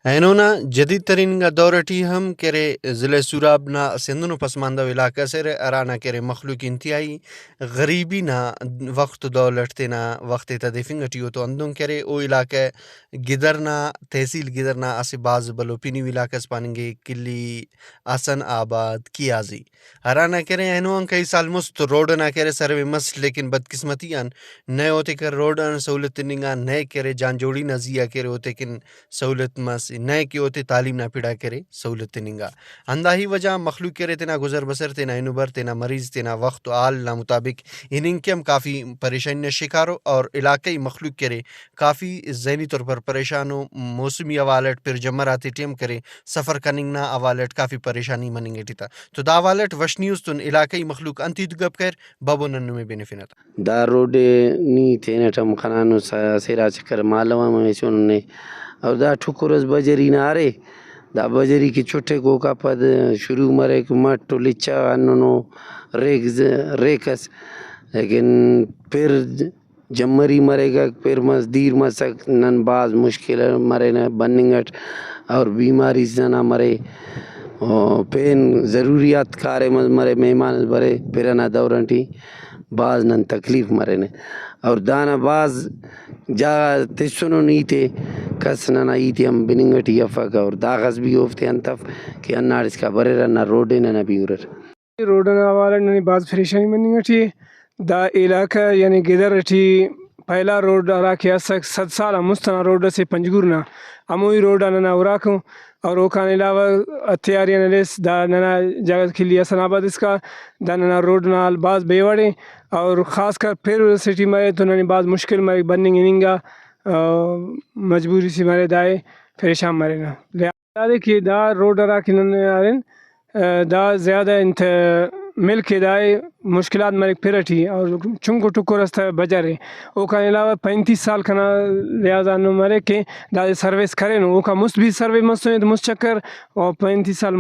اینونا جدید ترین دورٹی ہم کرے ضلع سوراب نا سندھنو پسماندہ علاقہ سے ارانا کرے مخلوق انتہائی غریبی نا وقت دولت تینا وقت تدفنگٹیو تو اندون کرے او علاقہ گدرنا تحصیل گدرنا اسے باز بلو پینی علاقہ سپاننگے کلی آسن آباد کیازی ارانا کرے اینوان کئی سال مست روڈ نہ کرے سروے مس لیکن بدقسمتی ان نئے ہوتے کر روڈ ان سہولت ننگا نئے کرے جان جوڑی نہ زیا کرے ہوتے کن سہولت مس نئے کی ہوتے تعلیم نہ پڑا کرے سہولت ننگا ہندا ہی وجہ مخلوق کرے تینا گزر بسر تینا انوبر تینا مریض تینا وقت و آل نا مطابق اننگ کے ہم کافی پریشانی شکارو اور علاقائی مخلوق کرے کافی ذہنی طور پر پریشان ہو موسمی اوالٹ پھر جمراتی ٹیم کرے سفر کننگ نا اوالٹ کافی پریشانی مننگے ٹیتا تو دا اوالٹ وشنیوز تن علاقائی مخلوق انتید گپ کر بابو ننو میں بینفینتا دا روڈ نی تینٹم خنانو سیرا چکر مالوا میں چوننے اور دا ٹھکرس بجری نارے دا بجری کی چھٹے کو کا پد شروع مرے کہ مٹ لچا اننو ریکس لیکن پھر جمری مرے گا پھر مس دیر مسک نن بعض مشکل مرے نہ بننگٹ اور بیماری سے نہ مرے پین ضروریات کارے مز مرے مہمان برے پھرنا دورنٹی بعض نن تکلیف مرے نے اور دانا بعض جا تسنو نیتے کس ننا ایتی ہم بننگٹی افک اور داغس بھی اوفتے انتف کہ اناڑس کا برر نہ روڈے نہ بیورر روڈنا حوالہ ننے بعض پریشانی مننگ ٹی دا علاقہ یعنی گدر ٹی پہلا روڈ ہرا کہ اسک 100 سالہ مستنا روڈ سے پنجگورنا ہموئی روڈ ننا اُراکوں اور اوکان علاوہ ہتھیاری نلیس دا ننا جگہ کلی حسن آباد اس کا دا ننا روڈ نال بعض بیوڑے اور خاص کر پھر سٹی مرے تو ننے بعض مشکل مرے بننگ اننگا مجبوری سے مرے دائے پریشان مرے نا لہٰذا کہ دا روڈ ہرا کہ ننے آرن دا زیادہ انت ملک دائے مشکلات مرے پھرٹی اور چنکو ٹکر است بجرے اوکان علاوہ 35 سال کنا لہٰذا نو مرے کہ دا سروس کرے نو اوکا مست بھی سروے مسنے تو مست چکر اور 35 سال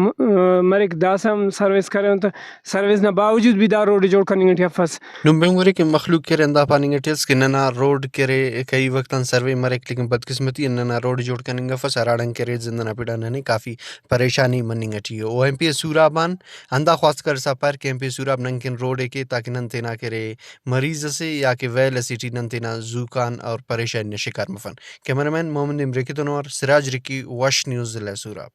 مرے داسم سروس کرے تو سروس نا باوجود بھی دا روڈ جوڑ کرنی گٹی افس نمبر کہ مخلوق کرے اندا پاننگ ٹیس کہ ننا روڈ کرے کئی وقت سروے مرک لیکن بدقسمتی ننا روڈ جوڑ کننگ فس اراڑن کرے زندنا پیڑا ننے کافی پریشانی مننگ ٹی او ایم پی سورابان اندا خواست کر سا پر کہ ایم پی سوراب ننکن روڈ کے تاکہ نن تینا کرے مریض سے یا کہ ویل سٹی نن تینا زوکان اور پریشانی شکار مفن کیمرمین محمد امریکی تنور سراج رکی واش نیوز ضلع سوراب